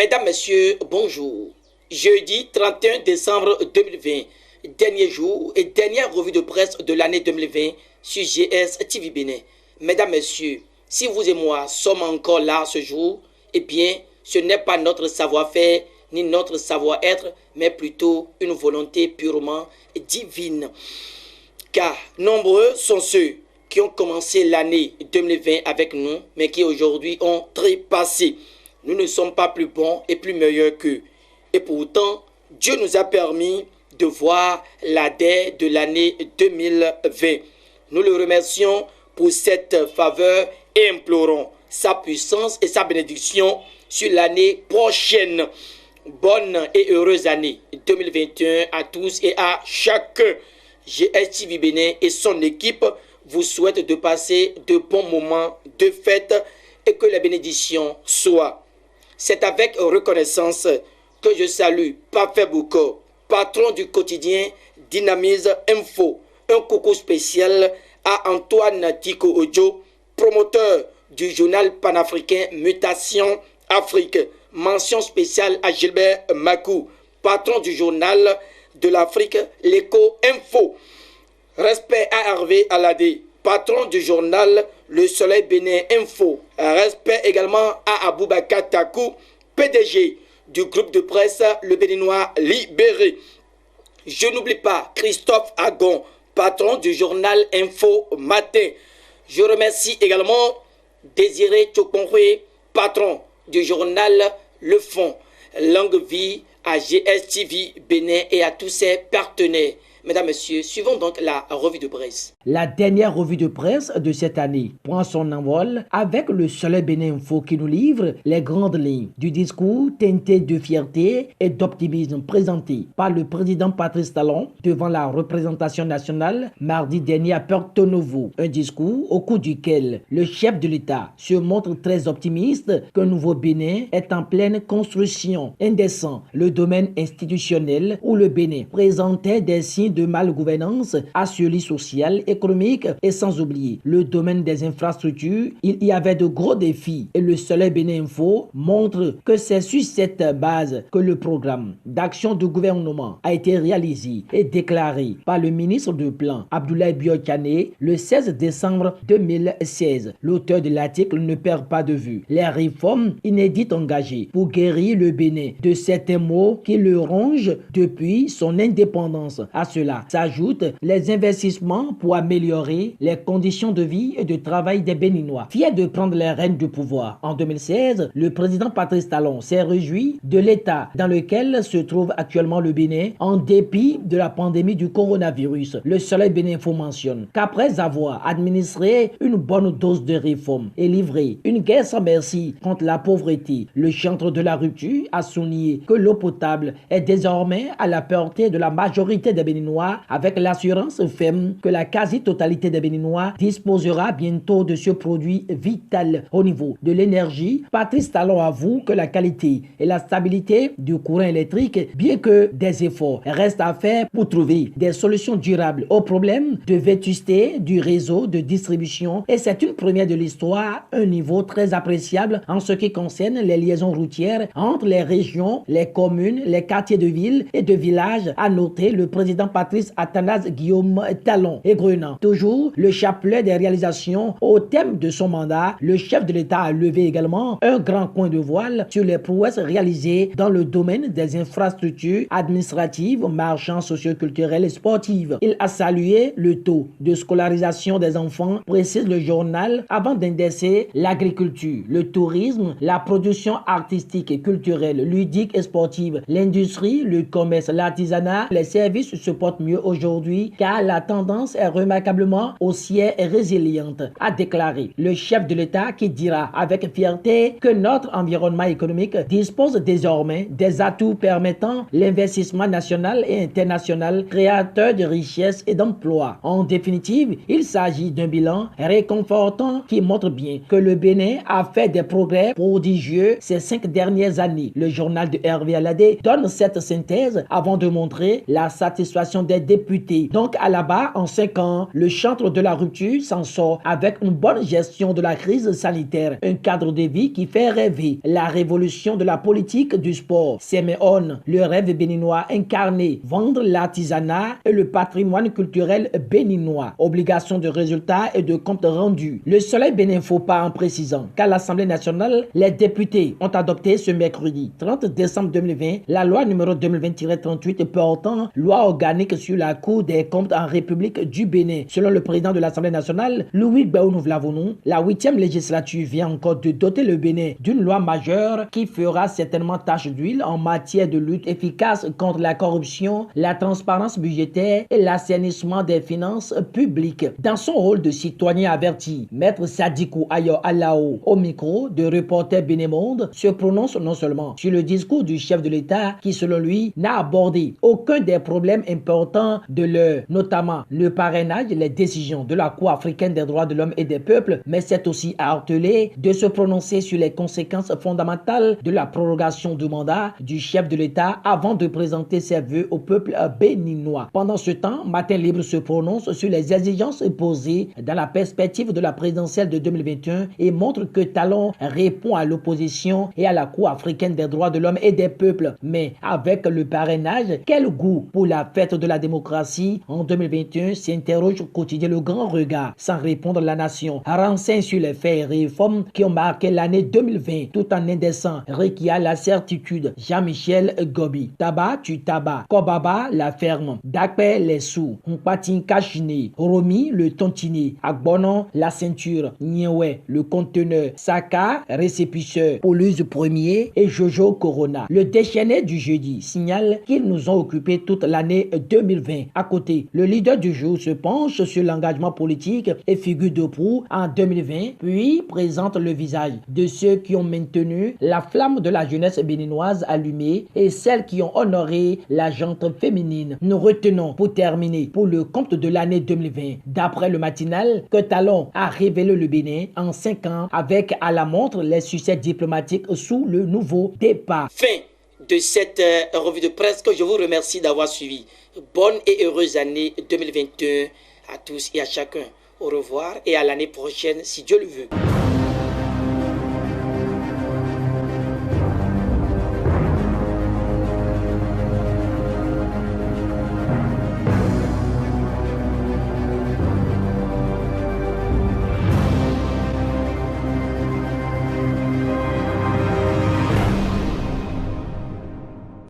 Mesdames, Messieurs, bonjour. Jeudi 31 décembre 2020, dernier jour et dernière revue de presse de l'année 2020 sur GS TV Bénin. Mesdames, Messieurs, si vous et moi sommes encore là ce jour, eh bien, ce n'est pas notre savoir-faire ni notre savoir-être, mais plutôt une volonté purement divine. Car nombreux sont ceux qui ont commencé l'année 2020 avec nous, mais qui aujourd'hui ont trépassé. Nous ne sommes pas plus bons et plus meilleurs qu'eux. Et pourtant, Dieu nous a permis de voir l'année de l'année 2020. Nous le remercions pour cette faveur et implorons sa puissance et sa bénédiction sur l'année prochaine. Bonne et heureuse année 2021 à tous et à chacun. GSTV Bénin et son équipe vous souhaitent de passer de bons moments de fête et que les bénédictions soient. C'est avec reconnaissance que je salue Parfait Bouko, patron du quotidien Dynamise Info. Un coucou spécial à Antoine Tiko Ojo, promoteur du journal panafricain Mutation Afrique. Mention spéciale à Gilbert Makou, patron du journal de l'Afrique L'Écho Info. Respect à Hervé Aladé, patron du journal Le Soleil Bénin Info. Respect également à Aboubakar Takou, PDG du groupe de presse Le Béninois Libéré. Je n'oublie pas Christophe Agon, patron du journal Info Matin. Je remercie également Désiré Tchokonwe, patron du journal Le Fond. Longue vie à GSTV Bénin et à tous ses partenaires. Mesdames, Messieurs, suivons donc la revue de presse. La dernière revue de presse de cette année prend son envol avec le Soleil Bénin Info qui nous livre les grandes lignes du discours teinté de fierté et d'optimisme présenté par le président Patrice Talon devant la représentation nationale mardi dernier à Porto Novo. Un discours au cours duquel le chef de l'État se montre très optimiste qu'un nouveau Bénin est en pleine construction. Indécent, le domaine institutionnel où le Bénin présentait des signes de malgouvernance, assurée sociale, économique et sans oublier le domaine des infrastructures. Il y avait de gros défis et le Soleil Bénin Info montre que c'est sur cette base que le programme d'action du gouvernement a été réalisé et déclaré par le ministre du Plan Abdoulaye Biokane le 16 décembre 2016. L'auteur de l'article ne perd pas de vue les réformes inédites engagées pour guérir le Bénin de certains maux qui le rongent depuis son indépendance. À cela s'ajoutent les investissements pour améliorer les conditions de vie et de travail des Béninois. Fier de prendre les rênes du pouvoir en 2016, le président Patrice Talon s'est réjoui de l'état dans lequel se trouve actuellement le Bénin en dépit de la pandémie du coronavirus. Le Soleil Bénin Info mentionne qu'après avoir administré une bonne dose de réformes et livré une guerre sans merci contre la pauvreté, le chantre de la rupture a souligné que l'eau potable est désormais à la portée de la majorité des Béninois, avec l'assurance ferme que la quasi-totalité des Béninois disposera bientôt de ce produit vital. Au niveau de l'énergie, Patrice Talon avoue que la qualité et la stabilité du courant électrique, bien que des efforts restent à faire pour trouver des solutions durables aux problèmes de vétusté du réseau de distribution, et c'est une première de l'histoire, un niveau très appréciable en ce qui concerne les liaisons routières entre les régions, les communes, les quartiers de ville et de villages, a noté le président Patrice Athanase Guillaume Talon. Et Grenant toujours le chapelet des réalisations au thème de son mandat, le chef de l'État a levé également un grand coin de voile sur les prouesses réalisées dans le domaine des infrastructures administratives, marchandes, socioculturelles et sportives. Il a salué le taux de scolarisation des enfants, précise le journal, avant d'indexer l'agriculture, le tourisme, la production artistique et culturelle, ludique et sportive, l'industrie, le commerce, l'artisanat, les services se portent mieux aujourd'hui car la tendance est remarquablement haussière et résiliente, a déclaré le chef de l'État qui dira avec fierté que notre environnement économique dispose désormais des atouts permettant l'investissement national et international créateur de richesses et d'emplois. En définitive, il s'agit d'un bilan réconfortant qui montre bien que le Bénin a fait des progrès prodigieux ces 5 dernières années. Le journal de Hervé Aladé donne cette synthèse avant de montrer la satisfaction nomination des députés. Donc à la bas, en 5 ans, le chantre de la rupture s'en sort avec une bonne gestion de la crise sanitaire, un cadre de vie qui fait rêver, la révolution de la politique du sport. Simeone, le rêve béninois incarné, vendre l'artisanat et le patrimoine culturel béninois. Obligation de résultats et de comptes rendus. Le Soleil Béninfo part en précisant qu'à l'Assemblée nationale, les députés ont adopté ce mercredi 30 décembre 2020 la loi numéro 2020-38 portant loi organique sur la Cour des comptes en République du Bénin. Selon le président de l'Assemblée nationale, Louis Béounou-Vlavonou, la 8e législature vient encore de doter le Bénin d'une loi majeure qui fera certainement tache d'huile en matière de lutte efficace contre la corruption, la transparence budgétaire et l'assainissement des finances publiques. Dans son rôle de citoyen averti, Maître Sadikou Ayo Alao, au micro de Reporter Bénémonde, se prononce non seulement sur le discours du chef de l'État qui, selon lui, n'a abordé aucun des problèmes importants de l'heure, notamment le parrainage et les décisions de la Cour africaine des droits de l'homme et des peuples, mais c'est aussi harcelé de se prononcer sur les conséquences fondamentales de la prorogation du mandat du chef de l'État avant de présenter ses vœux au peuple béninois. Pendant ce temps, Matin Libre se prononce sur les exigences posées dans la perspective de la présidentielle de 2021 et montre que Talon répond à l'opposition et à la Cour africaine des droits de l'homme et des peuples. Mais avec le parrainage, quel goût pour la fête de la démocratie en 2021 s'interroge au quotidien Le Grand Regard. Sans répondre, la nation renseigne sur les faits et réformes qui ont marqué l'année 2020 tout en indécent requiert la certitude. Jean-Michel Gobi. Tabac tu tabac. Kobaba la ferme. Dakpe les sous. Mpatin Kachine. Romi le tontinier. Agbonon la ceinture. Nyewe le conteneur. Saka récépisseur. Paulus premier et Jojo Corona. Le déchaîné du jeudi signale qu'ils nous ont occupés toute l'année 2020. À côté, le leader du jour se penche sur l'engagement politique et figure de proue en 2020, puis présente le visage de ceux qui ont maintenu la flamme de la jeunesse béninoise allumée et celles qui ont honoré la gente féminine. Nous retenons pour terminer pour le compte de l'année 2020, d'après le matinal, que Talon a révélé le Bénin en 5 ans avec à la montre les succès diplomatiques sous le nouveau départ. Fin de cette revue de presse que je vous remercie d'avoir suivi. Bonne et heureuse année 2021 à tous et à chacun. Au revoir et à l'année prochaine si Dieu le veut.